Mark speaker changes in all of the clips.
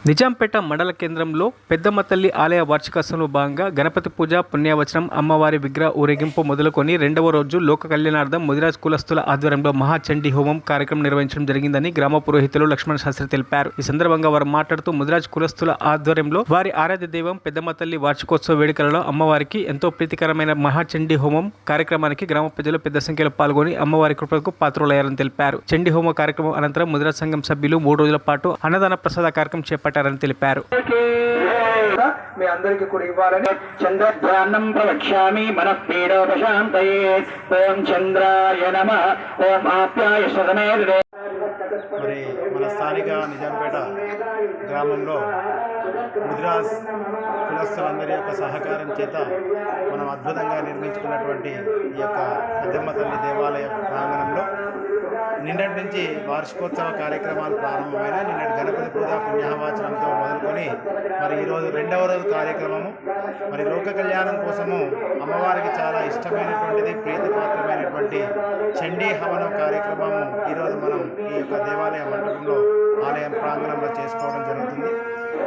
Speaker 1: నిజాంపేట మండల కేంద్రంలో పెద్దమ్మ తల్లి ఆలయ వార్షికోత్సవంలో భాగంగా గణపతి పూజ, పుణ్యవచనం, అమ్మవారి విగ్రహ ఊరేగింపు మొదలుకొని రెండవ రోజు లోక కళ్యాణార్థం ముదిరాజ్ కులస్తుల ఆధ్వర్యంలో మహాచండీ హోమం కార్యక్రమం నిర్వహించడం జరిగిందని గ్రామ పురోహితులు లక్ష్మణ శాస్త్రి తెలిపారు. ఈ సందర్భంగా వారు మాట్లాడుతూ ముదిరాజ్ కులస్తుల ఆధ్వర్యంలో వారి ఆరాధ్య దైవం పెద్దమ్మ తల్లి వార్షికోత్సవ వేడుకలలో అమ్మవారికి ఎంతో ప్రీతికరమైన మహాచండీ హోమం కార్యక్రమానికి గ్రామ ప్రజలు పెద్ద సంఖ్యలో పాల్గొని అమ్మవారి కృపకు పాత్రులయ్యారని తెలిపారు. చండీ హోమ కార్యక్రమం అనంతరం ముదిరాజ్ సంఘం సభ్యులు 3 రోజుల పాటు అన్నదాన ప్రసాద కార్యక్రమం చేపట్టారని తెలిపారు.
Speaker 2: మీ అందరికీ కూడా ఇవ్వాలని చంద్రధ్యానం ప్రవక్ష్యామి మనఃపీడోపశాంతయే. ఓం చంద్రాయ నమః. ఓం ఆప్యాయ శతమే.
Speaker 3: మరి మన స్థానిక నిజాంపేట గ్రామంలో ముదిరాజ్ కులస్తులందరి యొక్క సహకారం చేత మనం అద్భుతంగా నిర్మించుకున్నటువంటి ఈ యొక్క పెద్దమ్మ తల్లి దేవాలయ ప్రాంగణంలో నిన్నటి నుంచి వార్షికోత్సవ కార్యక్రమాలు ప్రారంభమైన నిన్నటి గణపతి పూజ పుణ్యవాచనంతో మొదలుకొని మరి ఈరోజు రెండవ రోజు కార్యక్రమము మరి లోక కళ్యాణం కోసము అమ్మవారికి చాలా ఇష్టమైనటువంటిది ప్రీతిపాత్రమైనటువంటి చండీ హవనం కార్యక్రమము ఈరోజు మనం ఈ యొక్క దేవాలయ మండపంలో ఆలయం ప్రాంగణంలో చేసుకోవడం జరుగుతుంది.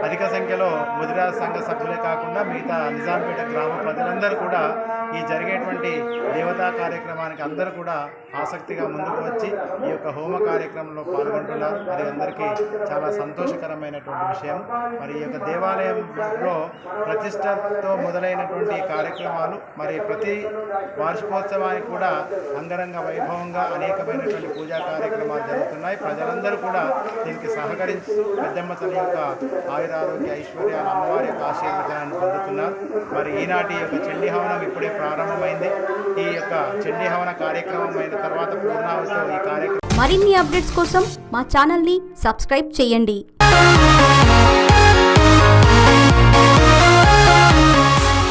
Speaker 3: అధిక సంఖ్యలో ముదిరాజ్ సంఘ సభ్యులే కాకుండా మిగతా నిజాంపేట గ్రామ ప్రజలందరూ కూడా ఈ జరిగేటువంటి దేవతా కార్యక్రమానికి అందరూ కూడా ఆసక్తిగా ముందుకు వచ్చి ఈ యొక్క హోమ కార్యక్రమంలో పాల్గొంటున్నారు. అది అందరికీ చాలా సంతోషకరమైనటువంటి విషయం. మరి ఈ యొక్క దేవాలయంలో ప్రతిష్టతో మొదలైనటువంటి కార్యక్రమాలు మరి ప్రతి వార్షికోత్సవానికి కూడా అంగరంగ వైభవంగా అనేకమైనటువంటి పూజా కార్యక్రమాలు జరుగుతున్నాయి. ప్రజలందరూ కూడా దీనికి సహకరిస్తూ పెద్దమ్మ తల్లి యొక్క ఆయురారోగ్య ఐశ్వర్యాలు అమ్మవారి యొక్క ఆశీర్వచనాన్ని పొందుతున్నారు. మరి ఈనాటి యొక్క చండీ హవనం ఇప్పుడే ప్రారంభమైంది. ఈ యొక్క చండీ హవన కార్యక్రమం అయిన తర్వాత పూర్ణావతితో ఈ కార్యక్రమం.
Speaker 4: మరిన్ని అప్డేట్స్ కోసం మా ఛానల్ని సబ్స్క్రైబ్ చేయండి.